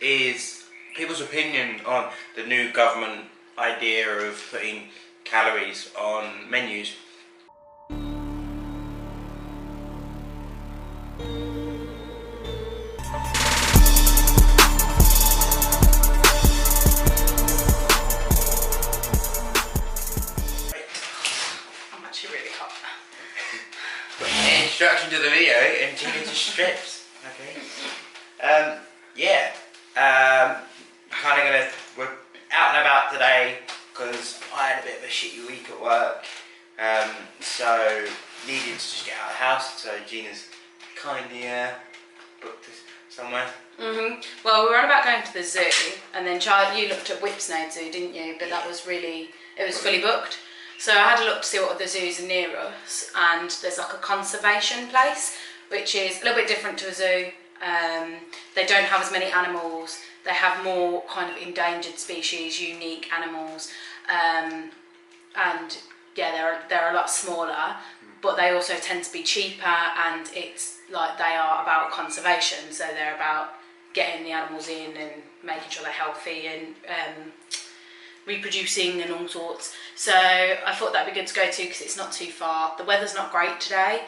is people's opinion on the new government idea of putting calories on menus. I'm actually really hot. Introduction to the video, and Gina just strips. Okay. We're out and about today because I had a bit of a shitty week at work. So needed to just get out of the house. So Gina's kindly booked us somewhere. Well, we were on about going to the zoo, and then Charlie, you looked at Whipsnade Zoo, didn't you? But that was it was fully booked. So I had a look to see what other zoos are near us, and there's like a conservation place, which is a little bit different to a zoo. They don't have as many animals. They have more kind of endangered species, unique animals, and yeah, they're a lot smaller. But they also tend to be cheaper, and it's like they are about conservation. So they're about getting the animals in and making sure they're healthy and reproducing and all sorts. So I thought that'd be good to go to because it's not too far. The weather's not great today,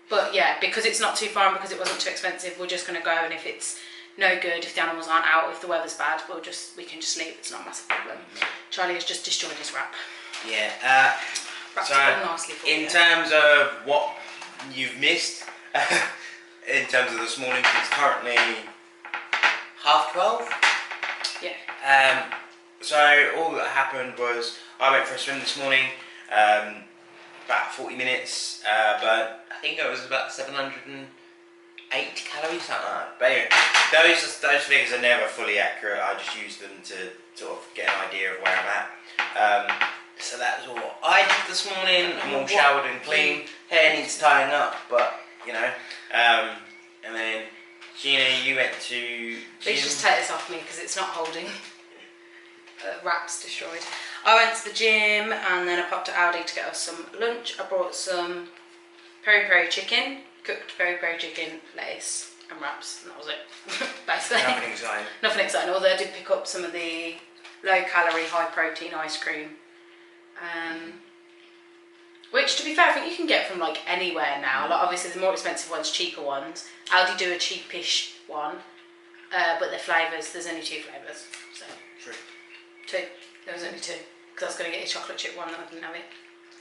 but yeah, because it's not too far and because it wasn't too expensive, we're just going to go. And if it's no good, if the animals aren't out, if the weather's bad, we can just leave. It's not a massive problem. Charlie has just destroyed his wrap. Yeah. So nicely for in terms of what you've missed, in terms of this morning, it's currently 12:30. Yeah. So all that happened was I went for a swim this morning, about 40 minutes, burnt, I think it was about 780 calories, something like that. But anyway, those figures are never fully accurate. I just use them to sort of get an idea of where I'm at. So that was all I did this morning. I'm all showered and clean. Hair needs tying up, but you know. And then Gina, you went to gym. Please just take this off me because it's not holding. Wrap's destroyed. I went to the gym and then I popped to Aldi to get us some lunch. I brought some peri-peri chicken, cooked peri-peri chicken, lettuce and wraps, and that was it. Basically. Nothing exciting. Nothing exciting, although I did pick up some of the low calorie, high protein ice cream. Which, to be fair, I think you can get from like anywhere now. Like obviously the more expensive ones, cheaper ones. Aldi do a cheapish one, but the flavours, there's only 2 flavours. So. True. 2. There was only 2. Because I was going to get a chocolate chip one and I didn't have it.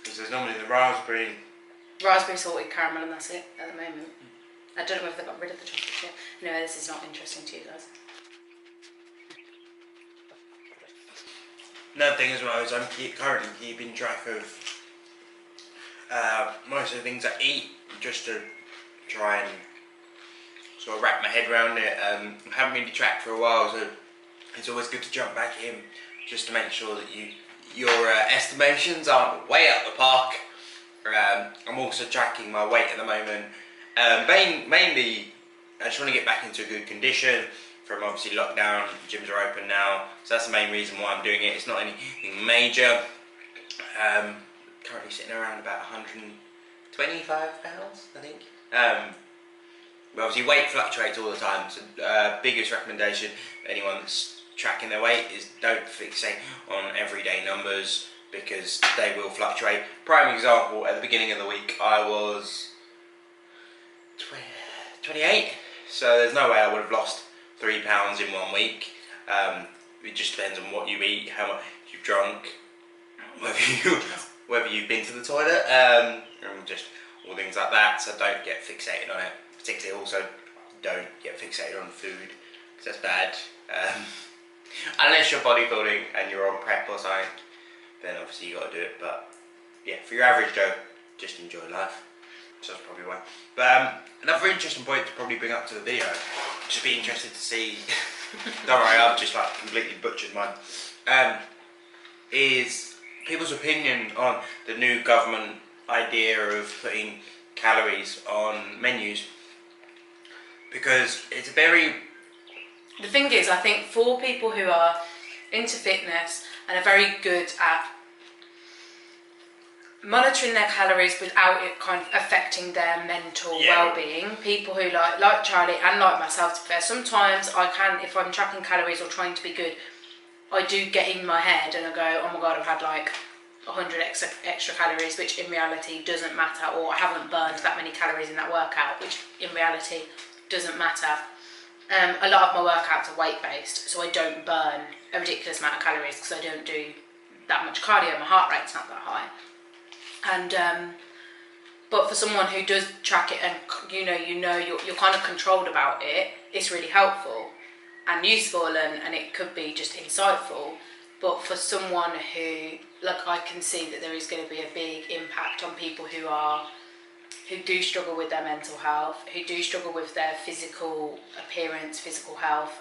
Because there's normally the raspberry Salted caramel, and that's it at the moment. I don't know if they got rid of the chocolate chip. Anyway, this is not interesting to you guys. Another thing as well is I'm currently keeping track of most of the things I eat, just to try and sort of wrap my head around it. I haven't been to track for a while, so it's always good to jump back in just to make sure that your estimations aren't way out the park. I'm also tracking my weight at the moment. Mainly, I just want to get back into a good condition from obviously lockdown. Gyms are open now, so that's the main reason why I'm doing it. It's not anything major. Currently sitting around about 125 pounds, I think. But obviously weight fluctuates all the time, so biggest recommendation for anyone that's tracking their weight is don't fixate on everyday numbers because they will fluctuate. Prime example, at the beginning of the week I was 28, so there's no way I would have lost 3 pounds in 1 week. It just depends on what you eat, how much you've drunk, whether you've been to the toilet, and just all things like that. So don't get fixated on it. Particularly also don't get fixated on food because that's bad. Unless you're bodybuilding and you're on prep or something, then obviously you got to do it. But yeah, for your average Joe, just enjoy life. So that's probably why. But another interesting point to probably bring up to the video, just be interested to see. Don't worry, I've just like completely butchered mine. Is people's opinion on the new government idea of putting calories on menus, because it's a very... The thing is, I think for people who are into fitness and are very good at monitoring their calories without it kind of affecting their mental well-being. People who like Charlie and like myself, to be fair, sometimes I can, if I'm tracking calories or trying to be good, I do get in my head and I go, oh my god, I've had like 100 extra calories, which in reality doesn't matter, or I haven't burned that many calories in that workout, which in reality doesn't matter. A lot of my workouts are weight-based, so I don't burn a ridiculous amount of calories because I don't do that much cardio, my heart rate's not that high. And but for someone who does track it and you're kind of controlled about it, it's really helpful and useful, and it could be just insightful. But for someone who, like, I can see that there is going to be a big impact on people who do struggle with their mental health, who do struggle with their physical appearance, physical health,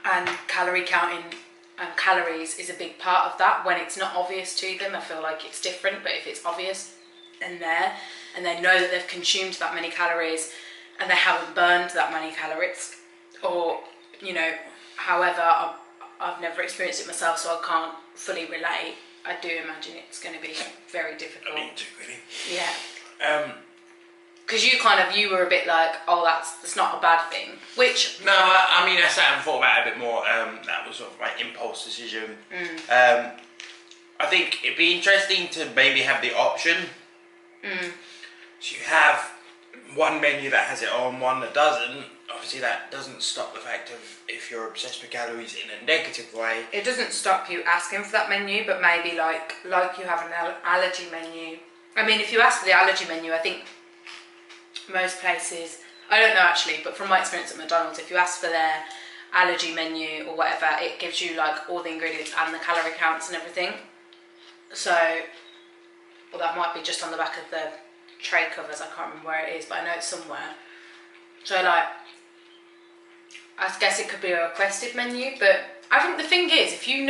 and calorie counting and calories is a big part of that. When it's not obvious to them, I feel like it's different, but if it's obvious and they know that they've consumed that many calories and they haven't burned that many calories, or however, I've never experienced it myself, so I can't fully relate. I do imagine it's going to be very difficult. I mean, too really. Yeah. Because you were a bit like, oh, that's not a bad thing. Which no, I mean, I sat and thought about it a bit more. That was sort of my impulse decision. I think it'd be interesting to maybe have the option. So you have one menu that has it on, one that doesn't. Obviously, that doesn't stop the fact of if you're obsessed with calories in a negative way. It doesn't stop you asking for that menu, but maybe like you have an allergy menu. I mean, if you ask for the allergy menu, I think most places, I don't know actually, but from my experience at McDonald's, if you ask for their allergy menu or whatever, it gives you like all the ingredients and the calorie counts and everything. So, well, that might be just on the back of the tray covers, I can't remember where it is, but I know it's somewhere. So like, I guess it could be a requested menu, but I think the thing is, if you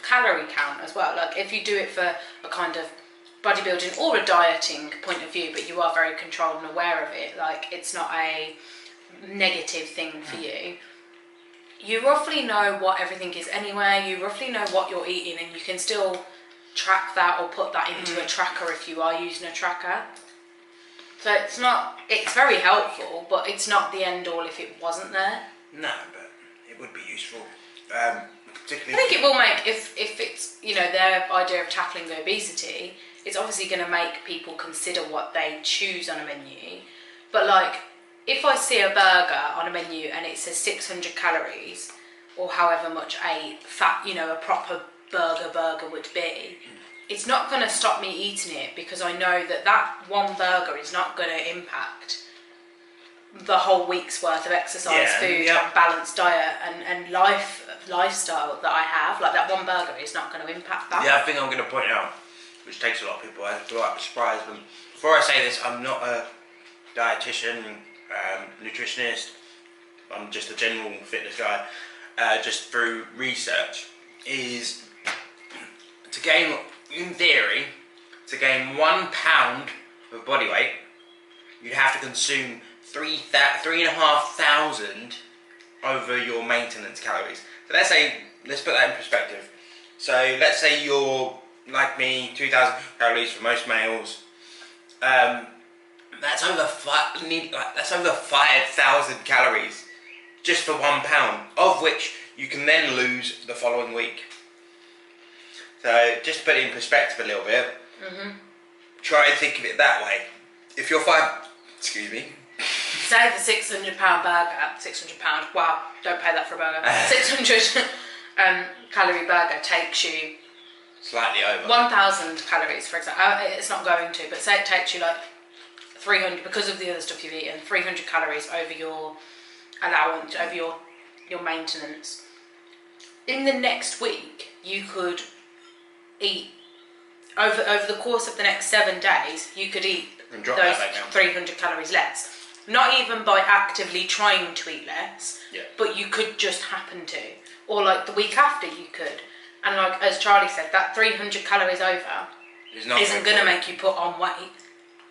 calorie count as well, like if you do it for a kind of bodybuilding or a dieting point of view, but you are very controlled and aware of it, like it's not a negative thing for you, you roughly know what everything is anyway, you roughly know what you're eating, and you can still track that or put that into a tracker if you are using a tracker. So it's very helpful, but it's not the end all if it wasn't there. No, but it would be useful. Particularly, I think it will make, if it's, their idea of tackling obesity, it's obviously going to make people consider what they choose on a menu. But like, if I see a burger on a menu and it says 600 calories, or however much a proper burger would be, it's not going to stop me eating it, because I know that one burger is not going to impact the whole week's worth of exercise, food, and balanced diet and lifestyle that I have. Like, that one burger is not going to impact that. The other thing I'm going to point out, which takes a lot of people by surprise, but before I say this, I'm not a dietitian, nutritionist, I'm just a general fitness guy. Just through research, is to gain, in theory, to gain 1 pound of body weight, you'd have to consume 3,500 over your maintenance calories. So let's put that in perspective. So let's say you're like me, 2,000 calories for most males. That's over 5,000 calories just for 1 pound, of which you can then lose the following week. So just to put it in perspective a little bit, try and think of it that way. If you're say the £600 burger, £600, wow, don't pay that for a burger. 600 calorie burger takes you slightly over 1,000 calories, for example. It's not going to, but say it takes you like 300, because of the other stuff you've eaten, 300 calories over your allowance, over your maintenance. In the next week, you could eat, over the course of the next 7 days, you could eat those 300 calories less. Not even by actively trying to eat less, but you could just happen to. Or like the week after you could. And like, as Charlie said, that 300 calories over isn't going to make you put on weight.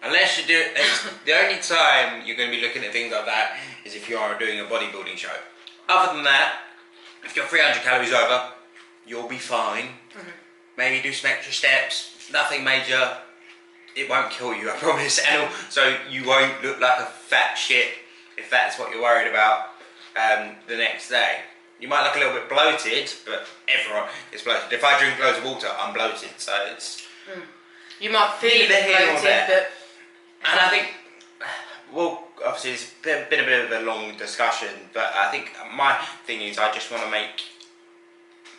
Unless you do it, the only time you're going to be looking at things like that is if you are doing a bodybuilding show. Other than that, if you're 300 calories over, you'll be fine. maybe do some extra steps, nothing major. It won't kill you, I promise. And so you won't look like a fat shit if that's what you're worried about the next day. You might look a little bit bloated, but everyone is bloated. If I drink loads of water, I'm bloated, so it's... You might feel a bit bloated, but... And I think, well, obviously it's been a bit of a long discussion, but I think my thing is I just want to make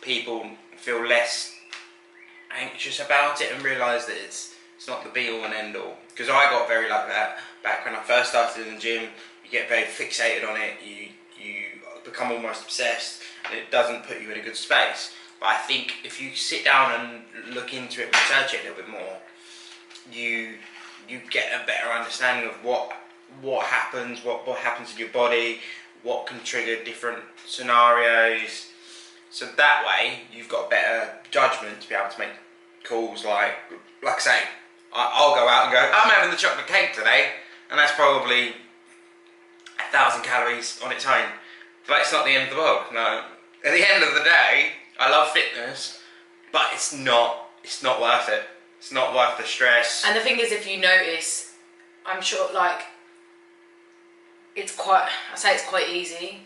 people feel less anxious about it and realise that it's not the be all and end all. Because I got very like that back when I first started in the gym. You get very fixated on it, you become almost obsessed, and it doesn't put you in a good space. But I think if you sit down and look into it, research it a little bit more, you get a better understanding of what happens in your body, what can trigger different scenarios. So that way you've got a better judgment to be able to make calls like I say, I'll go out and go, I'm having the chocolate cake today, and that's probably 1,000 calories on its own. But it's not the end of the world. No. At the end of the day, I love fitness, but it's not worth it. It's not worth the stress. And the thing is, if you notice, I'm sure, like, it's quite easy.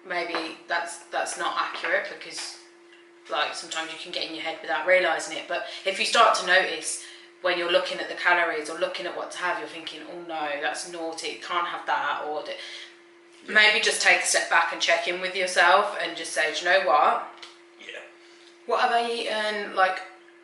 Maybe that's not accurate, because, like, sometimes you can get in your head without realising it. But if you start to notice when you're looking at the calories or looking at what to have, you're thinking, oh no, that's naughty, can't have that, or maybe just take a step back and check in with yourself and just say, do you know what? Yeah. What have I eaten? Like,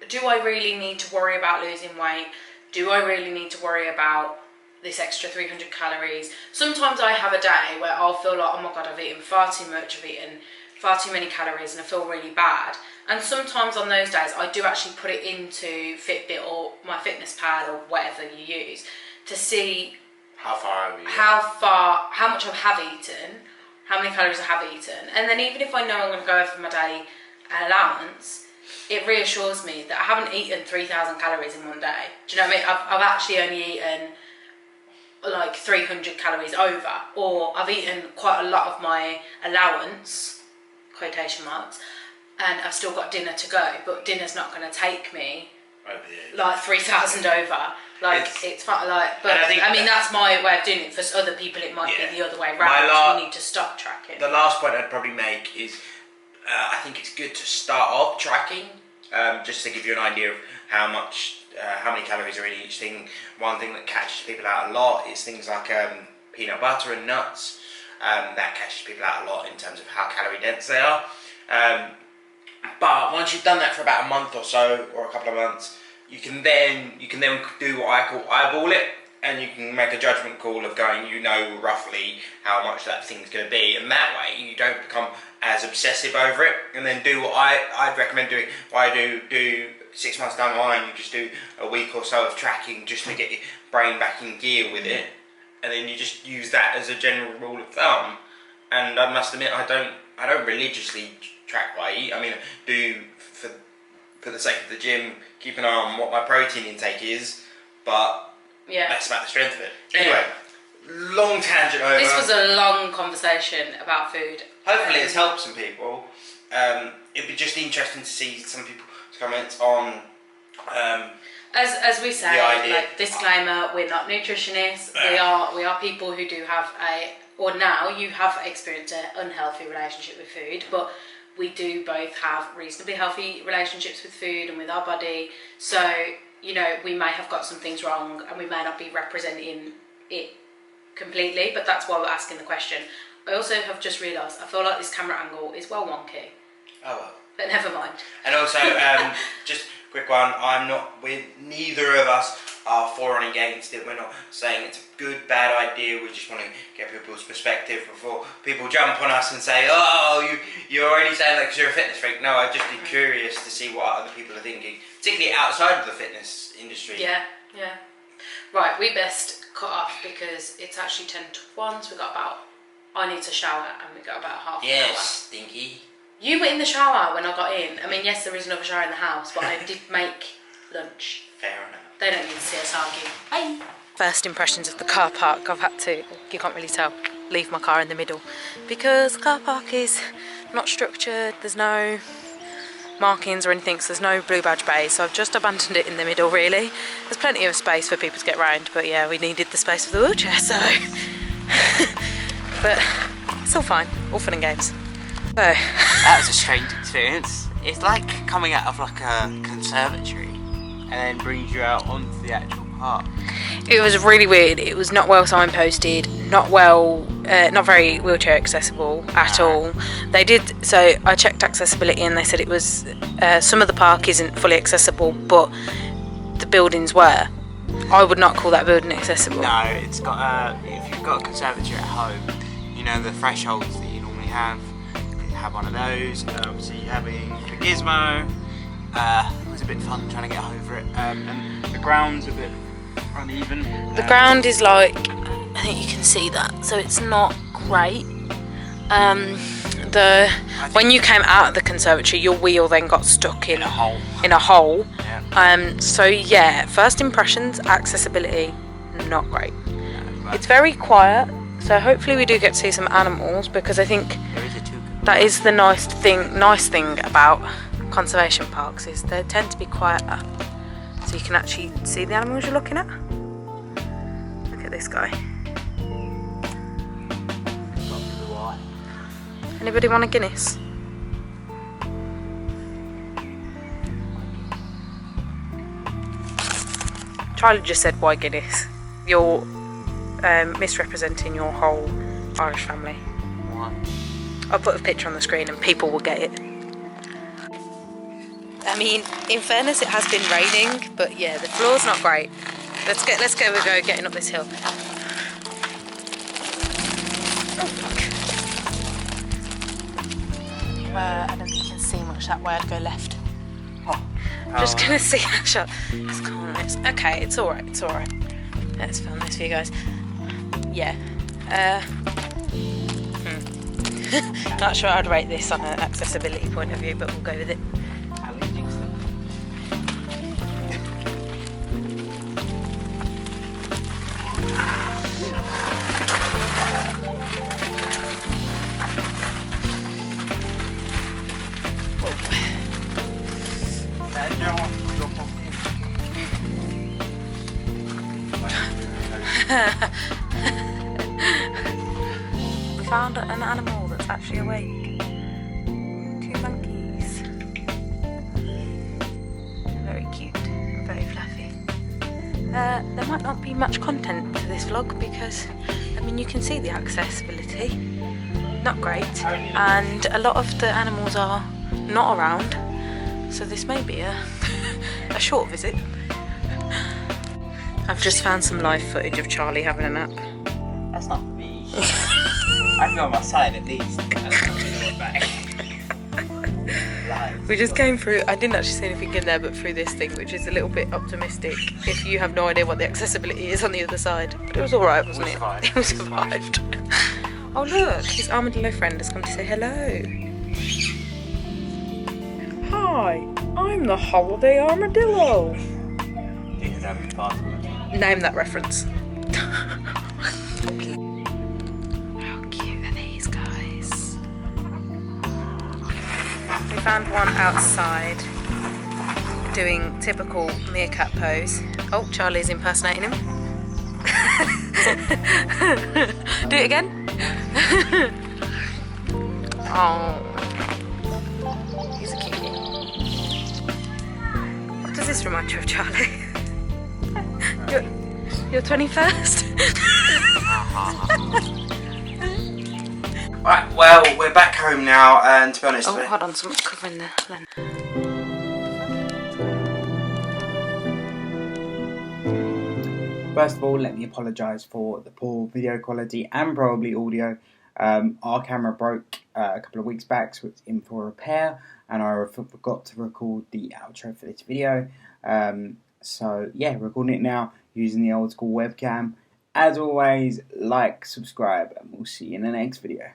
do I really need to worry about losing weight? Do I really need to worry about this extra 300 calories? Sometimes I have a day where I'll feel like, oh my God, I've eaten far too much, I've eaten far too many calories, and I feel really bad. And sometimes on those days, I do actually put it into Fitbit or my Fitness Pal or whatever you use to see how much I have eaten, how many calories I have eaten. And then even if I know I'm going to go over my daily allowance, it reassures me that I haven't eaten 3,000 calories in one day. Do you know what I mean? I've actually only eaten like 300 calories over, or I've eaten quite a lot of my allowance, quotation marks, and I've still got dinner to go, but dinner's not going to take me like 3,000 over. Like, it's fun, like, but I mean, that's my way of doing it. For other people, it might be the other way around. You need to stop tracking. The last point I'd probably make is, I think it's good to start off tracking, just to give you an idea of how many calories are in each thing. One thing that catches people out a lot is things like peanut butter and nuts. That catches people out a lot in terms of how calorie dense they are. But once you've done that for about a month or so, or a couple of months, you can then do what I call eyeball it, and you can make a judgment call of going, you know roughly how much that thing's going to be, and that way you don't become as obsessive over it. And then do what I'd recommend doing. What I do 6 months down the line, you just do a week or so of tracking just to get your brain back in gear with it, and then you just use that as a general rule of thumb. And I must admit, I don't religiously track what I eat. I mean, I do for the sake of the gym, keep an eye on what my protein intake is, but that's about the strength of it. Anyway, long tangent over. This was a long conversation about food. Hopefully it's helped some people. It'd be just interesting to see some people's comments on as we say, like, disclaimer, we're not nutritionists. We are people who do have you have experienced an unhealthy relationship with food, but we do both have reasonably healthy relationships with food and with our body. So, you know, we may have got some things wrong and we may not be representing it completely, but that's why we're asking the question. I also have just realised, I feel like this camera angle is well wonky. Oh well. But never mind. And also, just a quick one, neither of us are for and against it. We're not saying it's a good, bad idea. We just want to get people's perspective before people jump on us and say, oh, you're only saying that because you're a fitness freak. No, I'd just be curious to see what other people are thinking, particularly outside of the fitness industry. Yeah. Right, we best cut off because it's actually 10 to 1, so I need to shower and we got about half an hour. Yes, stinky. You were in the shower when I got in. I mean, yes, there is another shower in the house, but I did make lunch. Fair enough. They don't need to see us argue. Bye. First impressions of the car park, I've had to, you can't really tell, leave my car in the middle because the car park is not structured. There's no markings or anything, so there's no blue badge bays, so I've just abandoned it in the middle really. There's plenty of space for people to get round, but yeah, we needed the space for the wheelchair, so but it's all fine, all fun and games. So that was a strange experience. It's like coming out of like a conservatory and then brings you out onto the actual park. it was really weird. It was not well signposted, not very wheelchair accessible at all. They did, so I checked accessibility and they said it was some of the park isn't fully accessible, but the buildings were. I would not call that building accessible. No, it's got if you've got a conservatory at home, you know the thresholds that you normally have. You have one of those. Obviously, having the gizmo. It was a bit fun trying to get over it, and the ground's a bit uneven. The ground is like, I think you can see that, so it's not great. When you came out of the conservatory, your wheel then got stuck in a hole. Yeah. So yeah, first impressions, accessibility, not great. No, it's very quiet, so hopefully we do get to see some animals, because I think that is the nice thing about conservation parks, is they tend to be quieter, so you can actually see the animals you're looking at. Look at this guy. Anybody want a Guinness? Charlie just said, why Guinness? You're misrepresenting your whole Irish family. What? I'll put a picture on the screen and people will get it. I mean, in fairness, it has been raining, but yeah, the floor's not great. Let's go getting up this hill. I don't think you can see much that way. I'd go left. I'm just gonna see how short. It's cool. Okay, it's alright. Let's film this for you guys. Yeah. Not sure I'd rate this on an accessibility point of view, but we'll go with it. We found an animal that's actually awake. 2 monkeys. Very cute, very fluffy. There might not be much content to this vlog because, I mean, you can see the accessibility. Not great. And a lot of the animals are not around. So this may be a short visit. I've just found some live footage of Charlie having a nap. That's not me. I feel on my side at least. We just came through, I didn't actually see anything in there but through this thing, which is a little bit optimistic if you have no idea what the accessibility is on the other side. But it was alright, wasn't it? It was survived. Oh look, his armadillo friend has come to say hello. Hi, I'm the holiday armadillo. Name that reference. How cute are these guys? We found one outside doing typical meerkat pose. Oh, Charlie's impersonating him. Do it again. Oh, he's a cutie. What does this remind you of, Charlie? Your 21st? Right, well, we're back home now, and to be honest... Oh, hold on, someone's covering the lens. First of all, let me apologise for the poor video quality and probably audio. Our camera broke a couple of weeks back, so it's in for repair, and I forgot to record the outro for this video. So yeah, recording it now using the old school webcam. As always, like, subscribe, and we'll see you in the next video.